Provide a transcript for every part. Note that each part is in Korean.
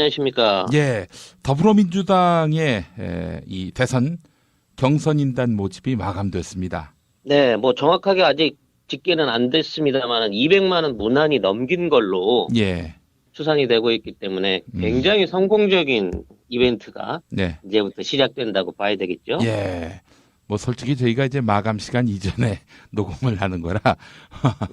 안녕하십니까. 예, 더불어민주당의 이 대선 경선인단 모집이 마감됐습니다. 네, 뭐 정확하게 아직 집계는 안 됐습니다만 200만 원 무난히 넘긴 걸로 예, 추산이 되고 있기 때문에 굉장히 성공적인 이벤트가 네, 이제부터 시작된다고 봐야 되겠죠. 예. 뭐 솔직히 저희가 이제 마감 시간 이전에 녹음을 하는 거라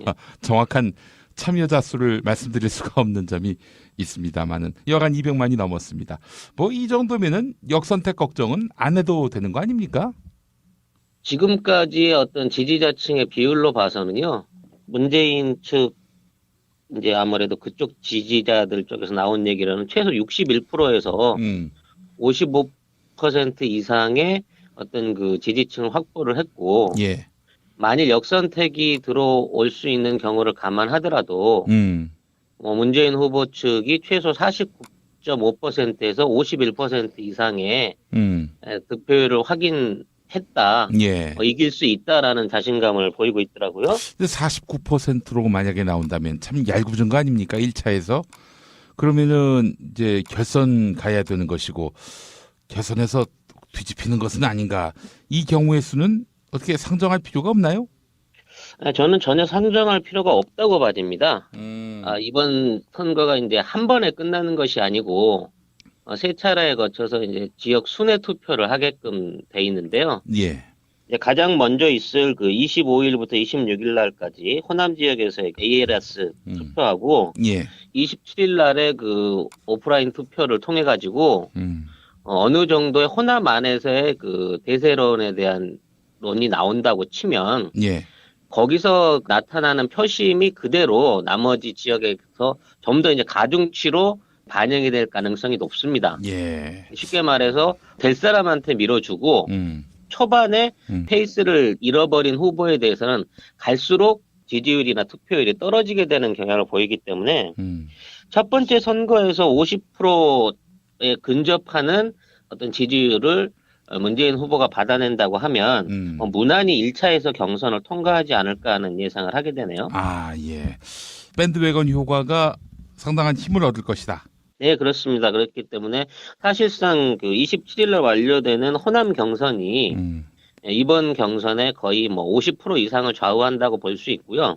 예. 정확한 참여자 수를 말씀드릴 수가 없는 점이 있습니다만은 여간 200만이 넘었습니다. 뭐 이 정도면은 역선택 걱정은 안 해도 되는 거 아닙니까? 지금까지의 어떤 지지자층의 비율로 봐서는요, 문재인 측 이제 아무래도 그쪽 지지자들 쪽에서 나온 얘기로는 최소 61%에서 음, 55% 이상의 어떤 그 지지층을 확보를 했고, 예, 만일 역선택이 들어올 수 있는 경우를 감안하더라도, 문재인 후보 측이 최소 49.5%에서 51% 이상의 득표율을 확인했다, 예. 이길 수 있다라는 자신감을 보이고 있더라고요. 근데 49%로 만약에 나온다면 참 얄궂은 거 아닙니까? 1차에서. 그러면은 이제 결선 가야 되는 것이고 결선에서 뒤집히는 것은 아닌가. 이 경우의 수는 어떻게 상정할 필요가 없나요? 저는 전혀 상정할 필요가 없다고 봐집니다. 음, 이번 선거가 이제 한 번에 끝나는 것이 아니고, 세 차례에 거쳐서 이제 지역 순회 투표를 하게끔 돼 있는데요. 예. 이제 가장 먼저 있을 그 25일부터 26일 날까지 호남 지역에서의 ALS 투표하고 예. 27일 날에 그 오프라인 투표를 통해 가지고 어느 정도의 호남 안에서의 그 대세론에 대한 론이 나온다고 치면 예. 거기서 나타나는 표심이 그대로 나머지 지역에서 좀 더 이제 가중치로 반영이 될 가능성이 높습니다. 예. 쉽게 말해서 될 사람한테 밀어주고 초반에 페이스를 잃어버린 후보에 대해서는 갈수록 지지율이나 투표율이 떨어지게 되는 경향을 보이기 때문에 첫 번째 선거에서 50%에 근접하는 어떤 지지율을 문재인 후보가 받아낸다고 하면 무난히 1차에서 경선을 통과하지 않을까 하는 예상을 하게 되네요. 아, 예. 밴드웨건 효과가 상당한 힘을 얻을 것이다. 네, 그렇습니다. 그렇기 때문에 사실상 그 27일 날 완료되는 호남 경선이 이번 경선에 거의 뭐 50% 이상을 좌우한다고 볼 수 있고요.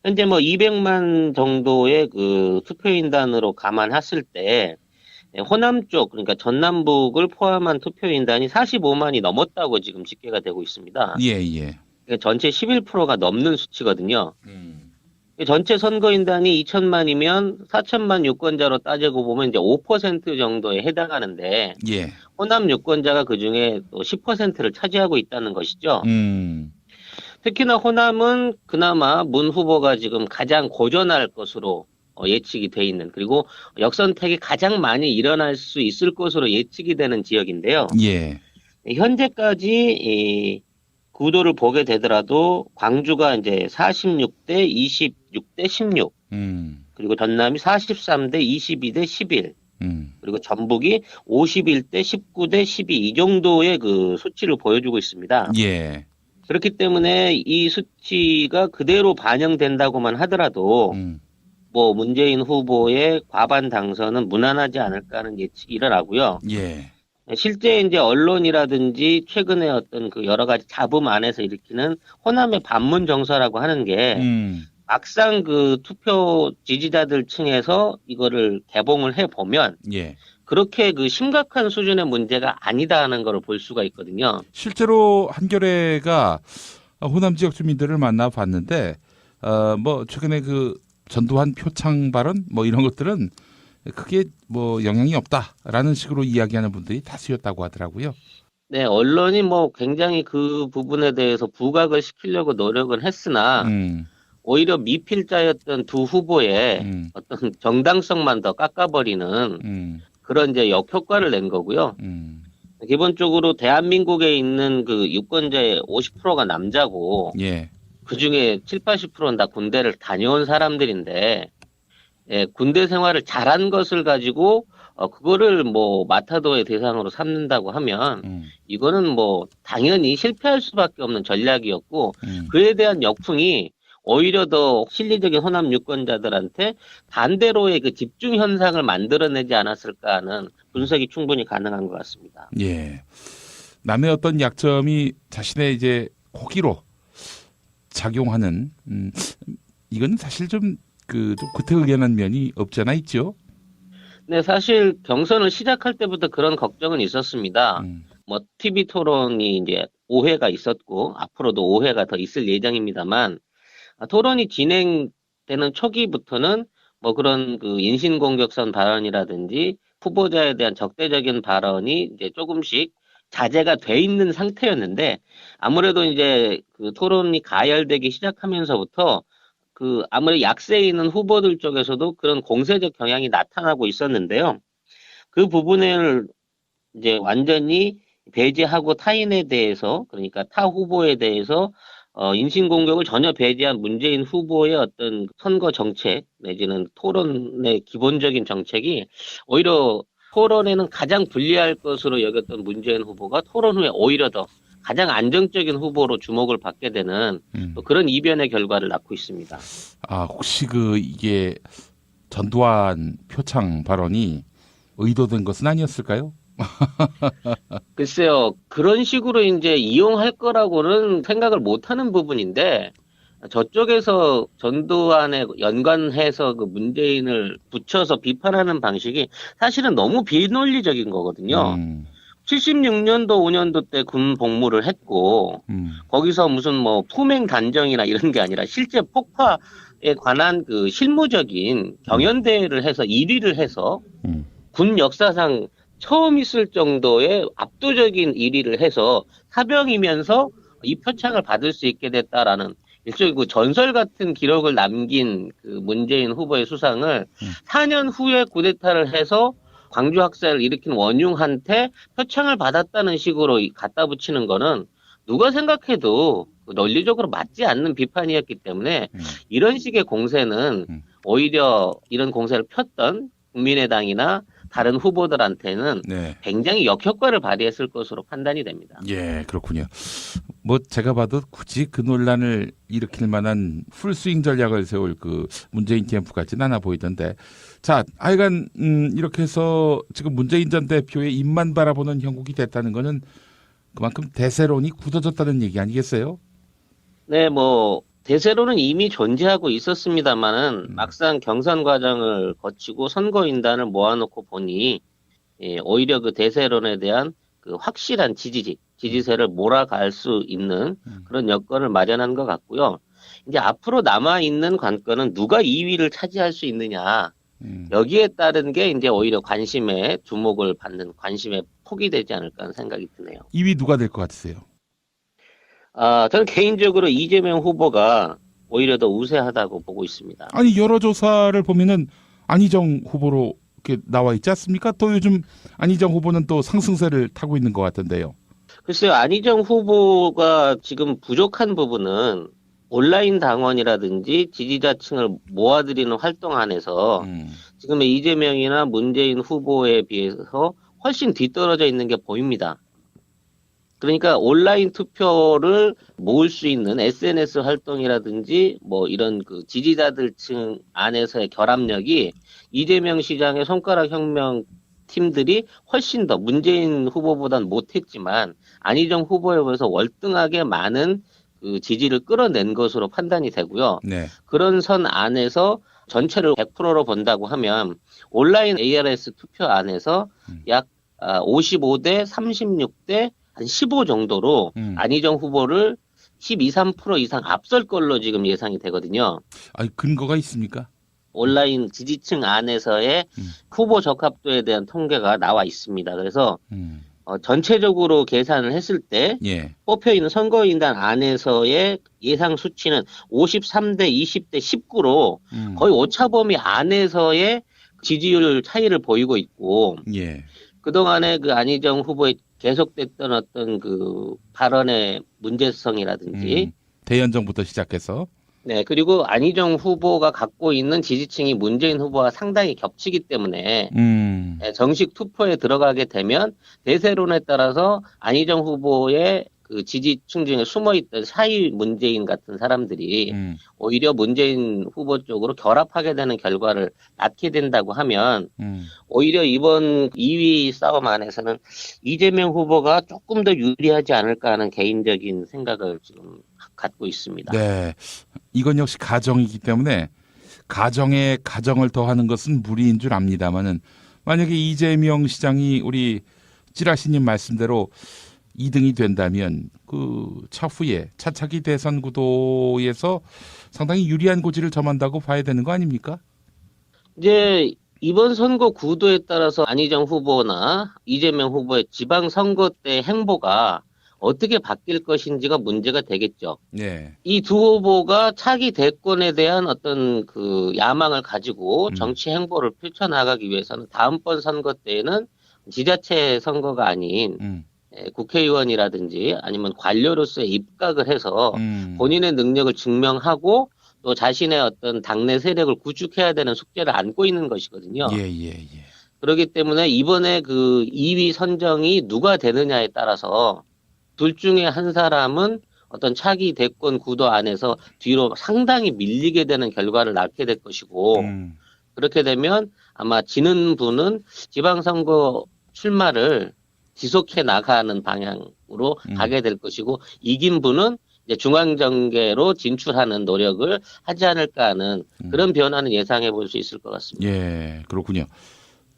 현재 뭐 200만 정도의 그 투표인단으로 감안했을 때 호남 쪽, 그러니까 전남북을 포함한 투표인단이 45만이 넘었다고 지금 집계가 되고 있습니다. 예, 예. 그러니까 전체 11%가 넘는 수치거든요. 전체 선거인단이 2천만이면 4천만 유권자로 따지고 보면 이제 5% 정도에 해당하는데 예. 호남 유권자가 그중에 또 10%를 차지하고 있다는 것이죠. 특히나 호남은 그나마 문 후보가 지금 가장 고전할 것으로 예측이 돼 있는, 그리고 역선택이 가장 많이 일어날 수 있을 것으로 예측이 되는 지역인데요. 예. 현재까지 이 구도를 보게 되더라도 광주가 이제 46대 26대 16, 그리고 전남이 43대 22대 11, 그리고 전북이 51대 19대 12 이 정도의 그 수치를 보여주고 있습니다. 예. 그렇기 때문에 이 수치가 그대로 반영된다고만 하더라도 뭐 문재인 후보의 과반 당선은 무난하지 않을까 하는 예측이 일어나고요. 예. 실제 이제 언론이라든지 최근에 어떤 그 여러 가지 잡음 안에서 일으키는 호남의 반문 정서라고 하는 게 막상 그 투표 지지자들 층에서 이거를 개봉을 해 보면 예. 그렇게 그 심각한 수준의 문제가 아니다 하는 걸 볼 수가 있거든요. 실제로 한겨레가 호남 지역 주민들을 만나 봤는데 뭐 최근에 그 전두환 표창 발언 뭐 이런 것들은 크게 뭐 영향이 없다라는 식으로 이야기하는 분들이 다수였다고 하더라고요. 네, 언론이 뭐 굉장히 그 부분에 대해서 부각을 시키려고 노력은 했으나 오히려 미필자였던 두 후보의 어떤 정당성만 더 깎아버리는 그런 이제 역효과를 낸 거고요. 기본적으로 대한민국에 있는 그 유권자의 50%가 남자고 예. 그중에 7, 80%는 다 군대를 다녀온 사람들인데 군대 생활을 잘한 것을 가지고 그거를 뭐 마타도의 대상으로 삼는다고 하면 이거는 뭐 당연히 실패할 수밖에 없는 전략이었고 그에 대한 역풍이 오히려 더 실리적인 호남 유권자들한테 반대로의 그 집중 현상을 만들어내지 않았을까 하는 분석이 충분히 가능한 것 같습니다. 예. 남의 어떤 약점이 자신의 이제 고기로 작용하는, 이건 사실 좀 구태의연한 면이 없지 않아 있죠? 네, 사실 경선을 시작할 때부터 그런 걱정은 있었습니다. 뭐 TV 토론이 이제 5회가 있었고 앞으로도 5회가 더 있을 예정입니다만 토론이 진행되는 초기부터는 뭐 그런 그 인신공격성 발언이라든지 후보자에 대한 적대적인 발언이 이제 조금씩 자제가 돼 있는 상태였는데 아무래도 이제 그 토론이 가열되기 시작하면서부터 그 아무리 약세에 있는 후보들 쪽에서도 그런 공세적 경향이 나타나고 있었는데요. 그 부분을 이제 완전히 배제하고 타인에 대해서 그러니까 타 후보에 대해서 인신공격을 전혀 배제한 문재인 후보의 어떤 선거 정책 내지는 토론의 기본적인 정책이 오히려 토론에는 가장 불리할 것으로 여겼던 문재인 후보가 토론 후에 오히려 더 가장 안정적인 후보로 주목을 받게 되는 또 그런 이변의 결과를 낳고 있습니다. 아, 혹시 이게 전두환 표창 발언이 의도된 것은 아니었을까요? 글쎄요, 그런 식으로 이제 이용할 거라고는 생각을 못 하는 부분인데, 저쪽에서 전두환에 연관해서 그 문재인을 붙여서 비판하는 방식이 사실은 너무 비논리적인 거거든요. 76년도, 5년도 때 군 복무를 했고, 거기서 무슨 뭐 품행 단정이나 이런 게 아니라 실제 폭파에 관한 그 실무적인 경연대회를 해서 1위를 해서 군 역사상 처음 있을 정도의 압도적인 1위를 해서 사병이면서 이 표창을 받을 수 있게 됐다라는 일종의 그 전설 같은 기록을 남긴 그 문재인 후보의 수상을 4년 후에 쿠데타를 해서 광주 학살을 일으킨 원흉한테 표창을 받았다는 식으로 갖다 붙이는 거는 누가 생각해도 논리적으로 맞지 않는 비판이었기 때문에 이런 식의 공세는 오히려 이런 공세를 폈던 국민의당이나 다른 후보들한테는 네. 굉장히 역효과를 발휘했을 것으로 판단이 됩니다. 예, 그렇군요. 뭐 제가 봐도 굳이 그 논란을 일으킬 만한 풀스윙 전략을 세울 그 문재인 캠프 같지는 않아 보이던데. 자, 하여간 이렇게 해서 지금 문재인 전 대표의 입만 바라보는 형국이 됐다는 거는 그만큼 대세론이 굳어졌다는 얘기 아니겠어요? 네, 뭐 대세로는 이미 존재하고 있었습니다만은 막상 경선 과정을 거치고 선거인단을 모아놓고 보니 오히려 그 대세론에 대한 그 확실한 지지세를 몰아갈 수 있는 그런 여건을 마련한 것 같고요. 이제 앞으로 남아있는 관건은 누가 2위를 차지할 수 있느냐. 여기에 따른 게 이제 오히려 관심의 주목을 받는 관심의 폭이 되지 않을까 하는 생각이 드네요. 2위 누가 될 것 같으세요? 저는 개인적으로 이재명 후보가 오히려 더 우세하다고 보고 있습니다. 아니, 여러 조사를 보면은 안희정 후보로 이렇게 나와 있지 않습니까? 또 요즘 안희정 후보는 또 상승세를 타고 있는 것 같던데요. 글쎄요, 안희정 후보가 지금 부족한 부분은 온라인 당원이라든지 지지자층을 모아들이는 활동 안에서 지금의 이재명이나 문재인 후보에 비해서 훨씬 뒤떨어져 있는 게 보입니다. 그러니까 온라인 투표를 모을 수 있는 SNS 활동이라든지 뭐 이런 그 지지자들층 안에서의 결합력이 이재명 시장의 손가락 혁명 팀들이 훨씬 더 문재인 후보보다는 못했지만 안희정 후보에 비해서 월등하게 많은 그 지지를 끌어낸 것으로 판단이 되고요. 네. 그런 선 안에서 전체를 100%로 본다고 하면 온라인 ARS 투표 안에서 약 55대 36대 한 15 정도로 안희정 후보를 12, 3% 이상 앞설 걸로 지금 예상이 되거든요. 아니, 근거가 있습니까? 온라인 지지층 안에서의 후보 적합도에 대한 통계가 나와 있습니다. 그래서 전체적으로 계산을 했을 때 예. 뽑혀있는 선거인단 안에서의 예상 수치는 53대 20대 19로 거의 오차범위 안에서의 지지율 차이를 보이고 있고 예. 그동안에 그 안희정 후보의 계속됐던 어떤 그 발언의 문제성이라든지 대연정부터 시작해서 네, 그리고 안희정 후보가 갖고 있는 지지층이 문재인 후보와 상당히 겹치기 때문에 정식 투표에 들어가게 되면 대세론에 따라서 안희정 후보의 그 지지층 중에 숨어있던 사이 문재인 같은 사람들이 오히려 문재인 후보 쪽으로 결합하게 되는 결과를 낳게 된다고 하면 오히려 이번 2위 싸움 안에서는 이재명 후보가 조금 더 유리하지 않을까 하는 개인적인 생각을 지금 갖고 있습니다. 네, 이건 역시 가정이기 때문에 가정에 가정을 더하는 것은 무리인 줄 압니다만은 만약에 이재명 시장이 우리 찌라시님 말씀대로 2등이 된다면 그 차후에 차차기 대선 구도에서 상당히 유리한 고지를 점한다고 봐야 되는 거 아닙니까? 이제 이번 선거 구도에 따라서 안희정 후보나 이재명 후보의 지방선거 때 행보가 어떻게 바뀔 것인지가 문제가 되겠죠. 네. 이 두 후보가 차기 대권에 대한 어떤 그 야망을 가지고 정치 행보를 펼쳐나가기 위해서는 다음번 선거 때에는 지자체 선거가 아닌 국회의원이라든지 아니면 관료로서의 입각을 해서 본인의 능력을 증명하고 또 자신의 어떤 당내 세력을 구축해야 되는 숙제를 안고 있는 것이거든요. 예. 그렇기 때문에 이번에 그 2위 선정이 누가 되느냐에 따라서 둘 중에 한 사람은 어떤 차기 대권 구도 안에서 뒤로 상당히 밀리게 되는 결과를 낳게 될 것이고 그렇게 되면 아마 지는 분은 지방선거 출마를 지속해 나가는 방향으로 가게 될 것이고 이긴 분은 이제 중앙정계로 진출하는 노력을 하지 않을까 하는 그런 변화는 예상해 볼 수 있을 것 같습니다. 예, 그렇군요.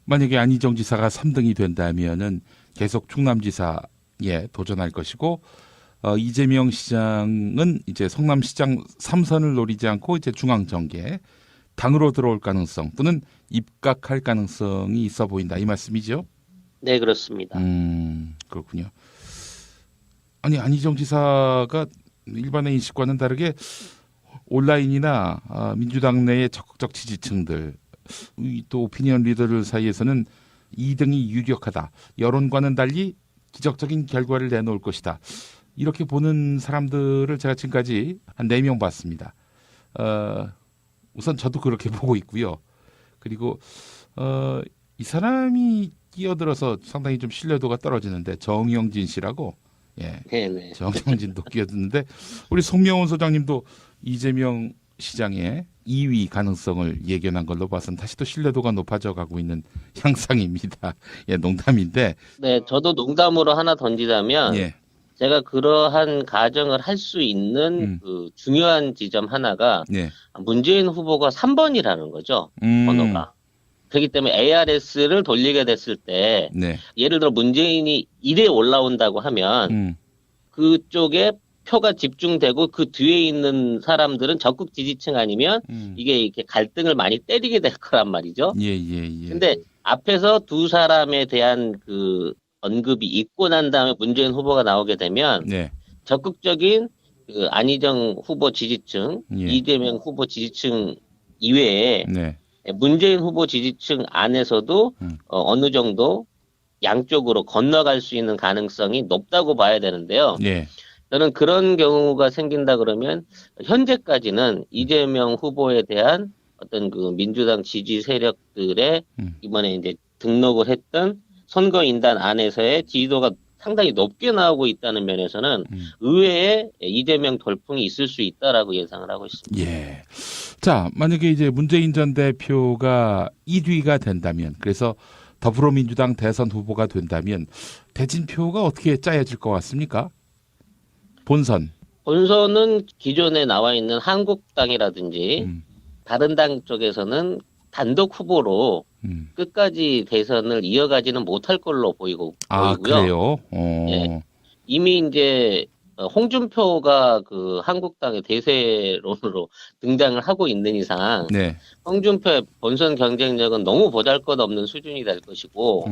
만약에 안희정 지사가 3등이 된다면은 계속 충남지사에 도전할 것이고 이재명 시장은 이제 성남시장 3선을 노리지 않고 이제 중앙정계 당으로 들어올 가능성 또는 입각할 가능성이 있어 보인다 이 말씀이죠? 네, 그렇습니다. 그렇군요. 아니 안희정 지사가 일반의 인식과는 다르게 온라인이나 민주당 내의 적극적 지지층들 또 오피니언 리더들 사이에서는 2등이 유력하다. 여론과는 달리 기적적인 결과를 내놓을 것이다. 이렇게 보는 사람들을 제가 지금까지 한 4명 봤습니다. 우선 저도 그렇게 보고 있고요. 그리고 이 사람이 끼어들어서 상당히 좀 신뢰도가 떨어지는데 정영진 씨라고 네네. 정영진도 끼어드는데 우리 송명훈 소장님도 이재명 시장의 2위 가능성을 예견한 걸로 봐서는 다시 또 신뢰도가 높아져 가고 있는 향상입니다. 예, 농담인데. 네, 저도 농담으로 하나 던지자면 제가 그러한 가정을 할 수 있는 그 중요한 지점 하나가 문재인 후보가 3번이라는 거죠. 번호가. 그렇기 때문에 ARS를 돌리게 됐을 때 예를 들어 문재인이 1에 올라온다고 하면 그쪽에 표가 집중되고 그 뒤에 있는 사람들은 적극 지지층 아니면 이게 이렇게 갈등을 많이 때리게 될 거란 말이죠. 근데 앞에서 두 사람에 대한 그 언급이 있고 난 다음에 문재인 후보가 나오게 되면 적극적인 그 안희정 후보 지지층, 이재명 후보 지지층 이외에 문재인 후보 지지층 안에서도 어느 정도 양쪽으로 건너갈 수 있는 가능성이 높다고 봐야 되는데요. 저는 그런 경우가 생긴다 그러면 현재까지는 이재명 후보에 대한 어떤 그 민주당 지지 세력들의 이번에 이제 등록을 했던 선거인단 안에서의 지지도가 상당히 높게 나오고 있다는 면에서는 의외에 이재명 돌풍이 있을 수 있다라고 예상을 하고 있습니다. 예. 자, 만약에 이제 문재인 전 대표가 1위가 된다면, 그래서 더불어민주당 대선 후보가 된다면 대진표가 어떻게 짜여질 것 같습니까? 본선은 기존에 나와 있는 한국당이라든지 다른 당 쪽에서는 단독 후보로 끝까지 대선을 이어가지는 못할 걸로 보이고요. 그래요? 예. 이미 이제 홍준표가 그 한국당의 대세론으로 등장을 하고 있는 이상 홍준표의 본선 경쟁력은 너무 보잘것없는 수준이 될 것이고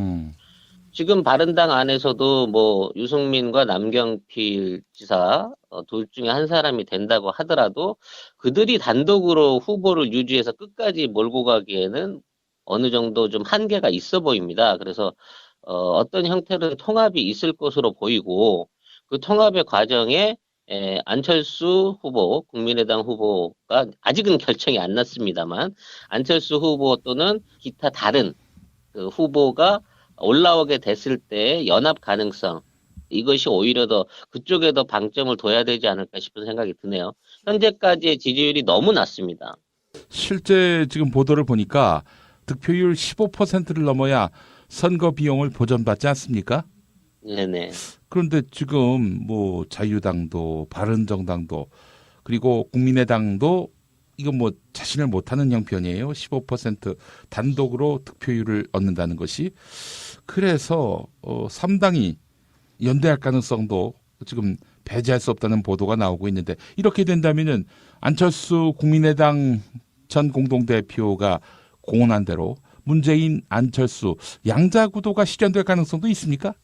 지금 바른당 안에서도 뭐 유승민과 남경필 지사 둘 중에 한 사람이 된다고 하더라도 그들이 단독으로 후보를 유지해서 끝까지 몰고 가기에는 어느 정도 좀 한계가 있어 보입니다. 그래서 어떤 형태로는 통합이 있을 것으로 보이고 그 통합의 과정에 안철수 후보, 국민의당 후보가 아직은 결정이 안 났습니다만 안철수 후보 또는 기타 다른 그 후보가 올라오게 됐을 때 연합 가능성 이것이 오히려 더 그쪽에 더 방점을 둬야 되지 않을까 싶은 생각이 드네요. 현재까지의 지지율이 너무 낮습니다. 실제 지금 보도를 보니까 득표율 15%를 넘어야 선거 비용을 보전받지 않습니까? 네네. 그런데 지금 뭐 자유당도 바른정당도 그리고 국민의당도 이건 뭐 자신을 못하는 형편이에요. 15% 단독으로 득표율을 얻는다는 것이. 그래서 3당이 연대할 가능성도 지금 배제할 수 없다는 보도가 나오고 있는데 이렇게 된다면은 안철수 국민의당 전 공동대표가 공언한 대로 문재인, 안철수 양자 구도가 실현될 가능성도 있습니까?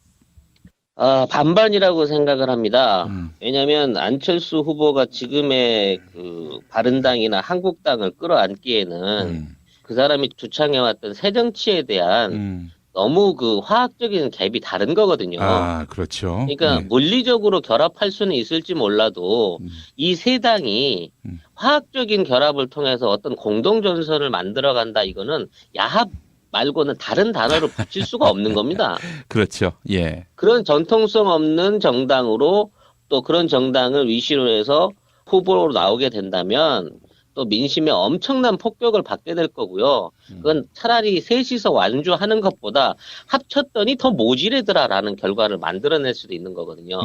반반이라고 생각을 합니다. 왜냐하면 안철수 후보가 지금의 그 바른당이나 한국당을 끌어안기에는 그 사람이 주창해왔던 새정치에 대한 너무 그 화학적인 갭이 다른 거거든요. 아, 그렇죠. 그러니까 네. 물리적으로 결합할 수는 있을지 몰라도 이 세 당이 화학적인 결합을 통해서 어떤 공동 전선을 만들어 간다, 이거는 야합 말고는 다른 단어를 붙일 수가 없는 겁니다. 그렇죠. 예. 그런 전통성 없는 정당으로 또 그런 정당을 위시로 해서 후보로 나오게 된다면 또 민심에 엄청난 폭격을 받게 될 거고요. 그건 차라리 셋이서 완주하는 것보다 합쳤더니 더 모질애더라라는 결과를 만들어낼 수도 있는 거거든요.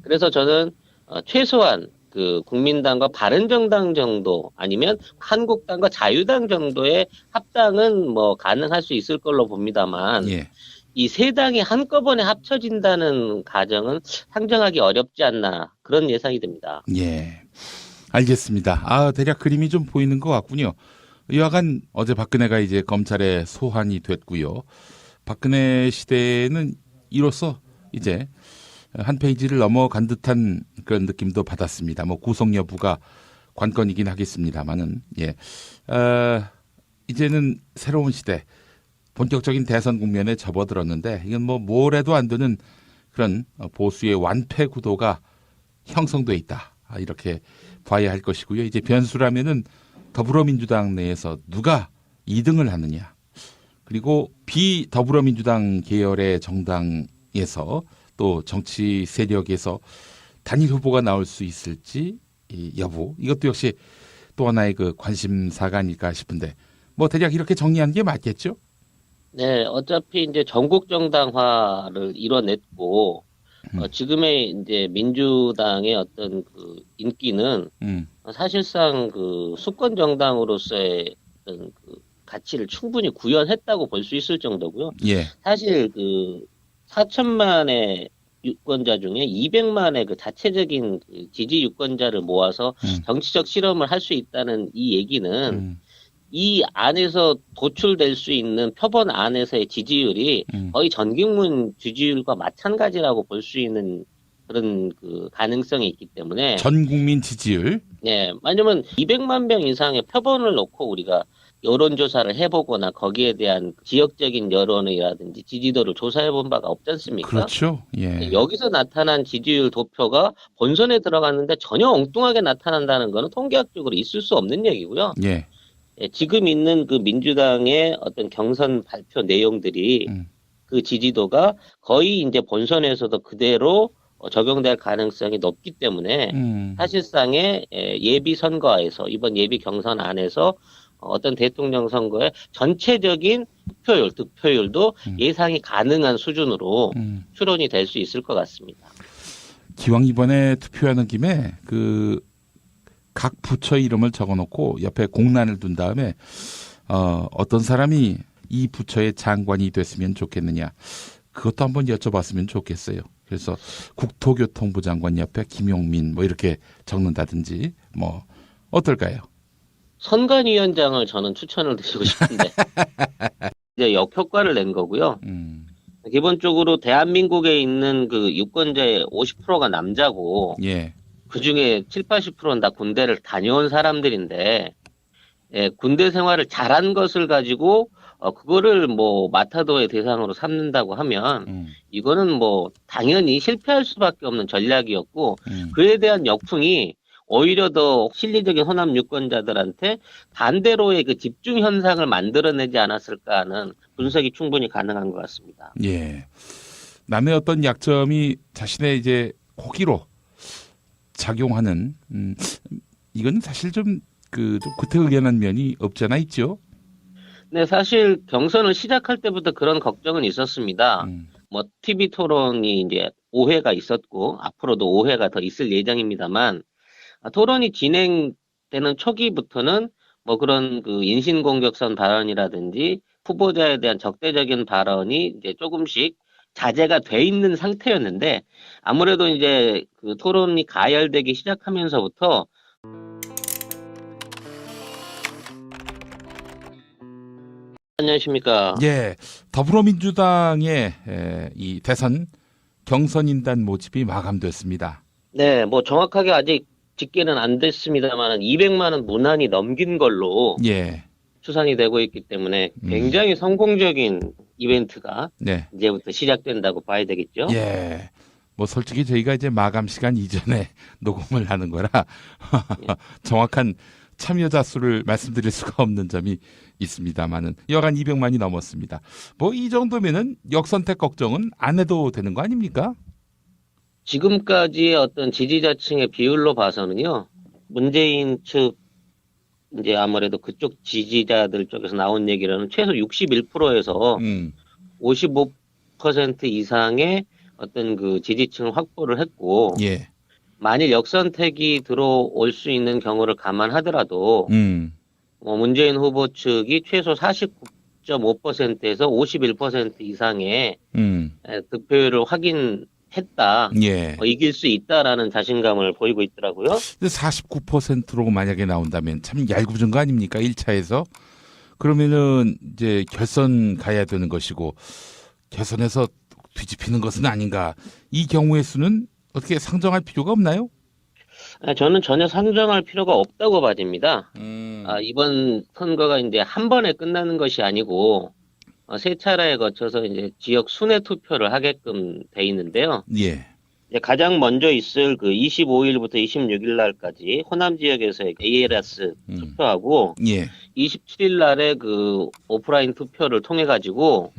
그래서 저는 최소한 그 국민당과 바른정당 정도 아니면 한국당과 자유당 정도의 합당은 뭐 가능할 수 있을 걸로 봅니다만 예. 이 세 당이 한꺼번에 합쳐진다는 가정은 상정하기 어렵지 않나 그런 예상이 듭니다. 예. 알겠습니다. 대략 그림이 좀 보이는 것 같군요. 여하간 어제 박근혜가 이제 검찰에 소환이 됐고요. 박근혜 시대는 이로써 이제 한 페이지를 넘어간 듯한 그런 느낌도 받았습니다. 뭐 구속 여부가 관건이긴 하겠습니다만은 예. 이제는 새로운 시대, 본격적인 대선 국면에 접어들었는데 이건 뭐 뭘 해도 안 되는 그런 보수의 완패 구도가 형성돼 있다. 이렇게 봐야 할 것이고요. 이제 변수라면은 더불어민주당 내에서 누가 2등을 하느냐. 그리고 비더불어민주당 계열의 정당에서 또 정치 세력에서 단일 후보가 나올 수 있을지 여부. 이것도 역시 또 하나의 그 관심사가 아닐까 싶은데 뭐 대략 이렇게 정리하는 게 맞겠죠? 네, 어차피 이제 전국 정당화를 이뤄냈고 지금의 이제 민주당의 어떤 그 인기는 사실상 그 수권 정당으로서의 어떤 그 가치를 충분히 구현했다고 볼 수 있을 정도고요. 예. 사실 그 4천만의 유권자 중에 200만의 그 자체적인 그 지지 유권자를 모아서 정치적 실험을 할 수 있다는 이 얘기는 이 안에서 도출될 수 있는 표본 안에서의 지지율이 거의 전국민 지지율과 마찬가지라고 볼 수 있는 그런 그 가능성이 있기 때문에 전 국민 지지율. 네, 왜냐면 200만 명 이상의 표본을 놓고 우리가 여론조사를 해보거나 거기에 대한 지역적인 여론이라든지 지지도를 조사해본 바가 없지 않습니까? 그렇죠. 예. 여기서 나타난 지지율 도표가 본선에 들어갔는데 전혀 엉뚱하게 나타난다는 것은 통계학적으로 있을 수 없는 얘기고요. 예. 지금 있는 그 민주당의 어떤 경선 발표 내용들이 그 지지도가 거의 이제 본선에서도 그대로 적용될 가능성이 높기 때문에 사실상의 예비 선거에서 이번 예비 경선 안에서 어떤 대통령 선거의 전체적인 투표율, 득표율도 예상이 가능한 수준으로 추론이 될 수 있을 것 같습니다. 기왕 이번에 투표하는 김에 그 각 부처 이름을 적어놓고 옆에 공란을 둔 다음에 어떤 사람이 이 부처의 장관이 됐으면 좋겠느냐. 그것도 한번 여쭤봤으면 좋겠어요. 그래서 국토교통부 장관 옆에 김용민 뭐 이렇게 적는다든지 뭐 어떨까요? 선관위원장을 저는 추천을 드리고 싶은데 이제 역효과를 낸 거고요. 기본적으로 대한민국에 있는 그 유권자의 50%가 남자고 예. 그중에 7, 80%는 다 군대를 다녀온 사람들인데 군대 생활을 잘한 것을 가지고 그거를 뭐 마타도의 대상으로 삼는다고 하면 이거는 뭐 당연히 실패할 수밖에 없는 전략이었고 그에 대한 역풍이 오히려 더 실리적인 호남 유권자들한테 반대로의 그 집중 현상을 만들어내지 않았을까 하는 분석이 충분히 가능한 것 같습니다. 예. 남의 어떤 약점이 자신의 이제 호기로 작용하는 이건 사실 좀 좀 구태의연한 면이 없잖아 있죠. 네, 사실 경선을 시작할 때부터 그런 걱정은 있었습니다. 음, 뭐 TV 토론이 이제 5회가 있었고 앞으로도 5회가 더 있을 예정입니다만 토론이 진행되는 초기부터는 뭐 그런 그 인신공격성 발언이라든지 후보자에 대한 적대적인 발언이 이제 조금씩 자제가 돼 있는 상태였는데 아무래도 이제 그 토론이 가열되기 시작하면서부터 안녕하십니까. 예, 더불어민주당의 이 대선 경선인단 모집이 마감됐습니다. 네, 뭐 정확하게 아직 집계는 안 됐습니다만 200만 원 무난히 넘긴 걸로 예, 추산이 되고 있기 때문에 굉장히 성공적인 이벤트가 네, 이제부터 시작된다고 봐야 되겠죠. 예. 뭐 솔직히 저희가 이제 마감 시간 이전에 녹음을 하는 거라 정확한 참여자 수를 말씀드릴 수가 없는 점이 있습니다만은 여간 200만이 넘었습니다. 뭐 이 정도면은 역선택 걱정은 안 해도 되는 거 아닙니까? 지금까지의 어떤 지지자층의 비율로 봐서는요, 문재인 측 이제 아무래도 그쪽 지지자들 쪽에서 나온 얘기로는 최소 61%에서 음, 55% 이상의 어떤 그 지지층을 확보를 했고, 예, 만일 역선택이 들어올 수 있는 경우를 감안하더라도, 문재인 후보 측이 최소 49.5%에서 51% 이상의 득표율을 확인했다. 예. 이길 수 있다라는 자신감을 보이고 있더라고요. 근데 49%로 만약에 나온다면 참 얄궂은 거 아닙니까? 1차에서. 그러면은 이제 결선 가야 되는 것이고 결선에서 뒤집히는 것은 아닌가. 이 경우의 수는 어떻게 상정할 필요가 없나요? 저는 전혀 상정할 필요가 없다고 봐집니다. 음. 이번 선거가 이제 한 번에 끝나는 것이 아니고 세 차례에 거쳐서 이제 지역 순회 투표를 하게끔 돼 있는데요. 예. 이제 가장 먼저 있을 그 25일부터 26일 날까지 호남 지역에서의 ALS 투표하고 예. 27일 날에 그 오프라인 투표를 통해 가지고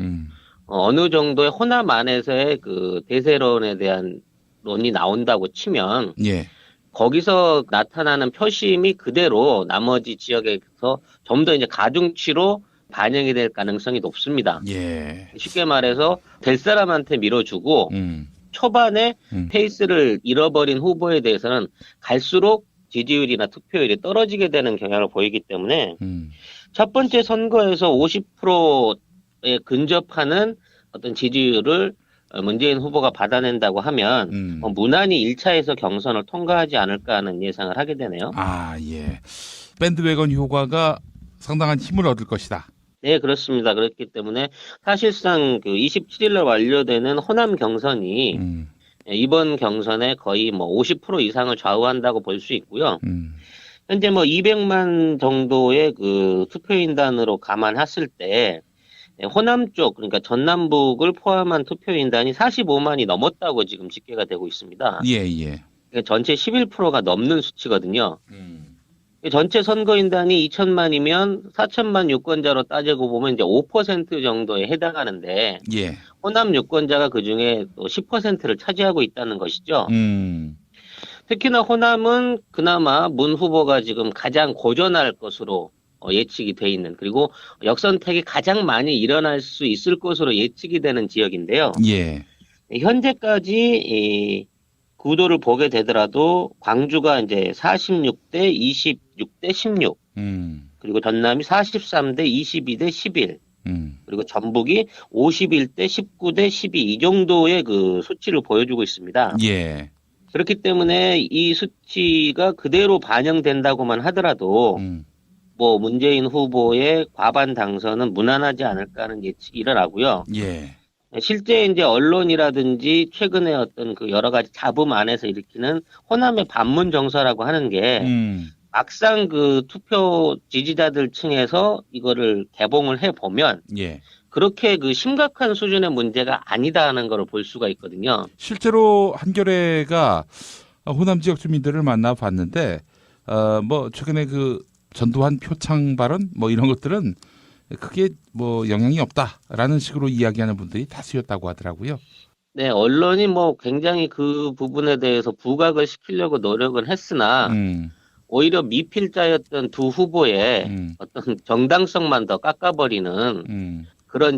어느 정도의 호남 안에서의 그 대세론에 대한 론이 나온다고 치면 예. 거기서 나타나는 표심이 그대로 나머지 지역에서 좀 더 이제 가중치로 반영이 될 가능성이 높습니다. 예. 쉽게 말해서 될 사람한테 밀어주고 초반에 페이스를 잃어버린 후보에 대해서는 갈수록 지지율이나 투표율이 떨어지게 되는 경향을 보이기 때문에 첫 번째 선거에서 50%에 근접하는 어떤 지지율을 문재인 후보가 받아낸다고 하면 무난히 1차에서 경선을 통과하지 않을까 하는 예상을 하게 되네요. 아, 예. 밴드웨건 효과가 상당한 힘을 얻을 것이다. 네, 그렇습니다. 그렇기 때문에 사실상 그 27일 날 완료되는 호남 경선이 이번 경선에 거의 뭐 50% 이상을 좌우한다고 볼 수 있고요. 현재 뭐 200만 정도의 그 투표인단으로 감안했을 때 호남 쪽, 그러니까 전남북을 포함한 투표인단이 45만이 넘었다고 지금 집계가 되고 있습니다. 예, 예. 그러니까 전체 11%가 넘는 수치거든요. 전체 선거인단이 2천만이면 4천만 유권자로 따지고 보면 이제 5% 정도에 해당하는데, 예. 호남 유권자가 그 중에 또 10%를 차지하고 있다는 것이죠. 특히나 호남은 그나마 문 후보가 지금 가장 고전할 것으로 예측이 돼 있는, 그리고 역선택이 가장 많이 일어날 수 있을 것으로 예측이 되는 지역인데요. 예. 현재까지 이 구도를 보게 되더라도 광주가 이제 46대 26대 16, 그리고 전남이 43대 22대 11, 그리고 전북이 51대 19대 12 이 정도의 그 수치를 보여주고 있습니다. 예. 그렇기 때문에 이 수치가 그대로 반영된다고만 하더라도 뭐 문재인 후보의 과반 당선은 무난하지 않을까 하는 예측이 일어나고요. 예. 실제 이제 언론이라든지 최근에 어떤 그 여러 가지 잡음 안에서 일으키는 호남의 반문 정서라고 하는 게 막상 그 투표 지지자들 층에서 이거를 개봉을 해 보면 예. 그렇게 그 심각한 수준의 문제가 아니다 하는 걸 볼 수가 있거든요. 실제로 한겨레가 호남 지역 주민들을 만나 봤는데 뭐 최근에 그 전두환 표창 발언 뭐 이런 것들은 크게 뭐 영향이 없다라는 식으로 이야기하는 분들이 다수였다고 하더라고요. 네, 언론이 뭐 굉장히 그 부분에 대해서 부각을 시키려고 노력은 했으나 오히려 미필자였던 두 후보의 어떤 정당성만 더 깎아버리는 그런